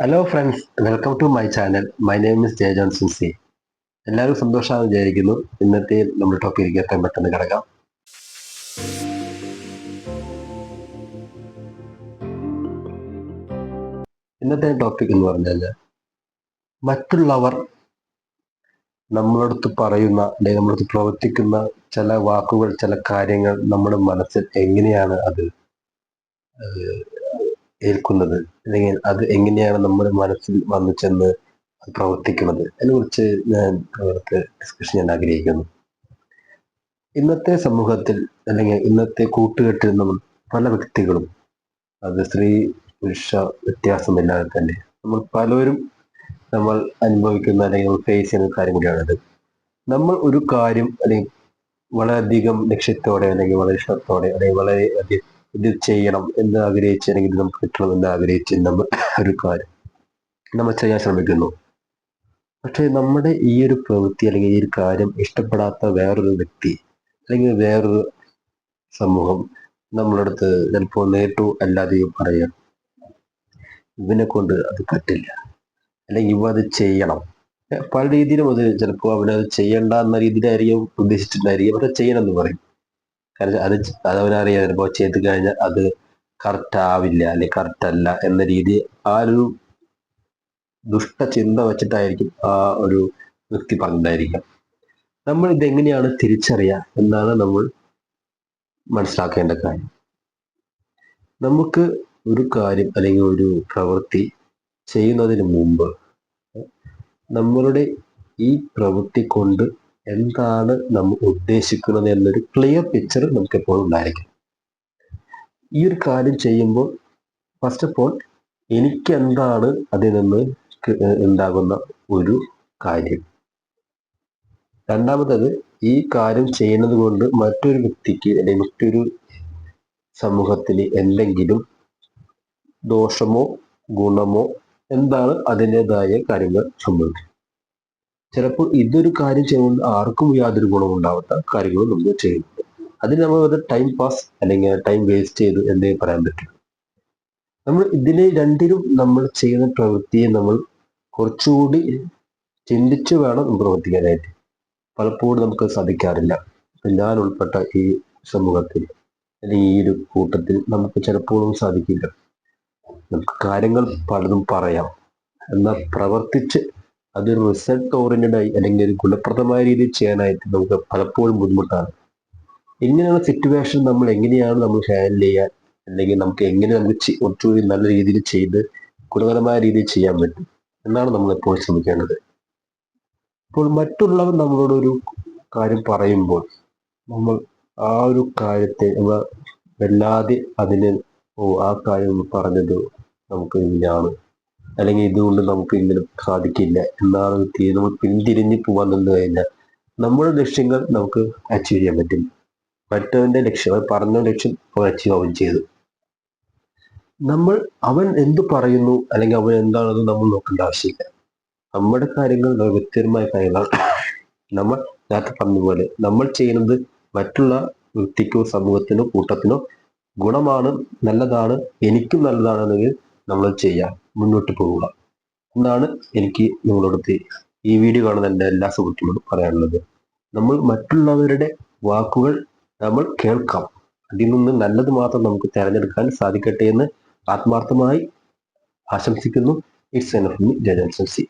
Hello friends, welcome to my channel. My name is J Johnson C. എല്ലാവരും സന്തോഷമാണെന്ന് വിചാരിക്കുന്നു. ഇന്നത്തെ നമ്മുടെ ടോപ്പിക്കിലേക്ക് എത്താൻ പെട്ടെന്ന് കിടക്കാം. ഇന്നത്തെ ടോപ്പിക് എന്ന് പറഞ്ഞാൽ മറ്റുള്ളവർ നമ്മളടുത്ത് പറയുന്ന അല്ലെങ്കിൽ നമ്മളടുത്ത് പ്രവർത്തിക്കുന്ന ചില വാക്കുകൾ, ചില കാര്യങ്ങൾ നമ്മുടെ മനസ്സിൽ എങ്ങനെയാണ് അത് ഏൽക്കുന്നത്, അല്ലെങ്കിൽ അത് എങ്ങനെയാണ് നമ്മുടെ മനസ്സിൽ വന്നു ചെന്ന് പ്രവർത്തിക്കുന്നത് അതിനെ കുറിച്ച് ഞാൻ അവർക്ക് ഡിസ്കഷൻ ചെയ്യാൻ ആഗ്രഹിക്കുന്നു. ഇന്നത്തെ സമൂഹത്തിൽ അല്ലെങ്കിൽ ഇന്നത്തെ കൂട്ടുകെട്ടിൽ നിന്നും പല വ്യക്തികളും, അത് സ്ത്രീ പുരുഷ വ്യത്യാസമില്ലാതെ തന്നെ നമ്മൾ പലരും അനുഭവിക്കുന്ന അല്ലെങ്കിൽ ഫേസ് ചെയ്യുന്ന കാര്യം കൂടിയാണത്. നമ്മൾ ഒരു കാര്യം അല്ലെങ്കിൽ വളരെയധികം ലക്ഷ്യത്തോടെ അല്ലെങ്കിൽ വളരെ ഇഷ്ടത്തോടെ അല്ലെങ്കിൽ വളരെ ഇത് ചെയ്യണം എന്ന് ആഗ്രഹിച്ച് അല്ലെങ്കിൽ നമുക്ക് കിട്ടണം എന്ന് ആഗ്രഹിച്ച് നമ്മൾ ഒരു കാര്യം നമ്മൾ ചെയ്യാൻ ശ്രമിക്കുന്നു. പക്ഷെ നമ്മുടെ ഈ ഒരു പ്രവൃത്തി അല്ലെങ്കിൽ ഈ ഒരു കാര്യം ഇഷ്ടപ്പെടാത്ത വേറൊരു വ്യക്തി അല്ലെങ്കിൽ വേറൊരു സമൂഹം നമ്മളടുത്ത് ചിലപ്പോൾ നേരിട്ടു അല്ലാതെയും പറയാം, ഇവനെ കൊണ്ട് അത് പറ്റില്ല, അല്ലെങ്കിൽ ഇവ അത് ചെയ്യണം. പല രീതിയിലും അത് ചിലപ്പോൾ അവനത് ചെയ്യണ്ട എന്ന രീതിയിലായിരിക്കും ഉദ്ദേശിച്ചിട്ടുണ്ടായിരിക്കും, പക്ഷെ ചെയ്യണം എന്ന് പറയും. കാരണം അതവനറിയാം, ചിലപ്പോൾ ചെയ്ത് കഴിഞ്ഞാൽ അത് കറക്റ്റ് ആവില്ല അല്ലെങ്കിൽ കറക്റ്റ് അല്ല എന്ന രീതി ആ ഒരു ദുഷ്ടചിന്ത വെച്ചിട്ടായിരിക്കും ആ ഒരു വ്യക്തി പറഞ്ഞിട്ടുണ്ടായിരിക്കാം. നമ്മൾ ഇതെങ്ങനെയാണ് തിരിച്ചറിയുക എന്നാണ് നമ്മൾ മനസ്സിലാക്കേണ്ട കാര്യം. നമുക്ക് ഒരു കാര്യം അല്ലെങ്കിൽ ഒരു പ്രവൃത്തി ചെയ്യുന്നതിന് മുമ്പ് നമ്മളുടെ ഈ പ്രവൃത്തി കൊണ്ട് എന്താണ് നമ്മൾ ഉദ്ദേശിക്കുന്നത് എന്നൊരു ക്ലിയർ പിക്ചർ നമുക്ക് എപ്പോഴും ഉണ്ടായിരിക്കും. ഈ ഒരു കാര്യം ചെയ്യുമ്പോൾ ഫസ്റ്റ് ഓഫ് ഓൾ എനിക്ക് എന്താണ് അതിൽ നിന്ന് ഉണ്ടാകുന്ന ഒരു കാര്യം. രണ്ടാമത്തത്, ഈ കാര്യം ചെയ്യുന്നത് കൊണ്ട് മറ്റൊരു വ്യക്തിക്ക് അല്ലെങ്കിൽ മറ്റൊരു സമൂഹത്തിന് എന്തെങ്കിലും ദോഷമോ ഗുണമോ എന്താണ് അതിൻ്റെതായ കാര്യങ്ങൾ സംഭവിക്കും. ചിലപ്പോൾ ഇതൊരു കാര്യം ചെയ്യുന്നത് ആർക്കും യാതൊരു ഗുണവും ഉണ്ടാവാത്ത കാര്യങ്ങളും നമ്മൾ ചെയ്യുന്നുണ്ട്. അതിന് നമ്മൾ ഒരു ടൈം പാസ് അല്ലെങ്കിൽ ടൈം വേസ്റ്റ് ചെയ്തു എന്നേ പറയാൻ പറ്റും. നമ്മൾ ഇതിനെ രണ്ടിലും നമ്മൾ ചെയ്യുന്ന പ്രവൃത്തിയെ നമ്മൾ കുറച്ചുകൂടി ചിന്തിച്ചു വേണം പ്രവർത്തിക്കാനായിട്ട്. പലപ്പോഴും നമുക്ക് സാധിക്കാറില്ല. ഞാൻ ഉൾപ്പെട്ട ഈ സമൂഹത്തിൽ അല്ലെങ്കിൽ ഈ ഒരു കൂട്ടത്തിൽ നമുക്ക് ചിലപ്പോഴും സാധിക്കില്ല. നമുക്ക് കാര്യങ്ങൾ പലതും പറയാം, എന്നാൽ പ്രവർത്തിച്ച് അതൊരു റിസൾട്ട് ഓറിയന്റഡ് ആയി അല്ലെങ്കിൽ ഒരു ഗുണപ്രദമായ രീതിയിൽ ചെയ്യാനായിട്ട് നമുക്ക് പലപ്പോഴും ബുദ്ധിമുട്ടാണ്. ഇങ്ങനെയുള്ള സിറ്റുവേഷൻ നമ്മൾ എങ്ങനെയാണ് നമ്മൾ ഹാൻഡിൽ ചെയ്യാൻ, അല്ലെങ്കിൽ നമുക്ക് എങ്ങനെ നമുക്ക് കുറച്ചുകൂടി നല്ല രീതിയിൽ ചെയ്ത് ഗുണകരമായ രീതിയിൽ ചെയ്യാൻ പറ്റും എന്നാണ് നമ്മൾ എപ്പോഴും ശ്രമിക്കേണ്ടത്. ഇപ്പോൾ മറ്റുള്ളവർ നമ്മളോട് ഒരു കാര്യം പറയുമ്പോൾ നമ്മൾ ആ ഒരു കാര്യത്തെ നമ്മൾ വല്ലാതെ അതിന് ആ കാര്യം പറഞ്ഞത് നമുക്ക് ഇങ്ങനെയാണ് അല്ലെങ്കിൽ ഇതുകൊണ്ട് നമുക്ക് ഇങ്ങനെ സാധിക്കില്ല എന്നാണ് നമ്മൾ പിന്തിരിഞ്ഞ് പോകാൻ നിന്ന് കഴിഞ്ഞാൽ നമ്മുടെ ലക്ഷ്യങ്ങൾ നമുക്ക് അച്ചീവ് ചെയ്യാൻ പറ്റില്ല. മറ്റവന്റെ ലക്ഷ്യം, അവൻ പറഞ്ഞ ലക്ഷ്യം അച്ചീവ് ആവുകയും ചെയ്തു. അവൻ എന്ത് പറയുന്നു അല്ലെങ്കിൽ അവൻ എന്താണെന്ന് നമ്മൾ നോക്കേണ്ട ആവശ്യമില്ല. നമ്മുടെ കാര്യങ്ങൾ വ്യക്തിപരമായ കാര്യങ്ങൾ നമ്മൾ നേരത്തെ പറഞ്ഞതുപോലെ നമ്മൾ ചെയ്യുന്നത് മറ്റുള്ള വ്യക്തിക്കോ സമൂഹത്തിനോ കൂട്ടത്തിനോ ഗുണമാണ്, നല്ലതാണ്, എനിക്കും നല്ലതാണെന്നെങ്കിൽ നമ്മൾ ചെയ്യാം, മുന്നോട്ട് പോവുക എന്നാണ് എനിക്ക് നിങ്ങളോട് ഈ വീഡിയോ കാണുന്ന എൻ്റെ എല്ലാ സുഹൃത്തുക്കളോടും പറയാനുള്ളത്. നമ്മൾ മറ്റുള്ളവരുടെ വാക്കുകൾ നമ്മൾ കേൾക്കാം, അതിൽ നിന്ന് നല്ലത് മാത്രം നമുക്ക് തിരഞ്ഞെടുക്കാൻ സാധിക്കട്ടെ എന്ന് ആത്മാർത്ഥമായി ആശംസിക്കുന്നു. It's enough me, J Johnson C.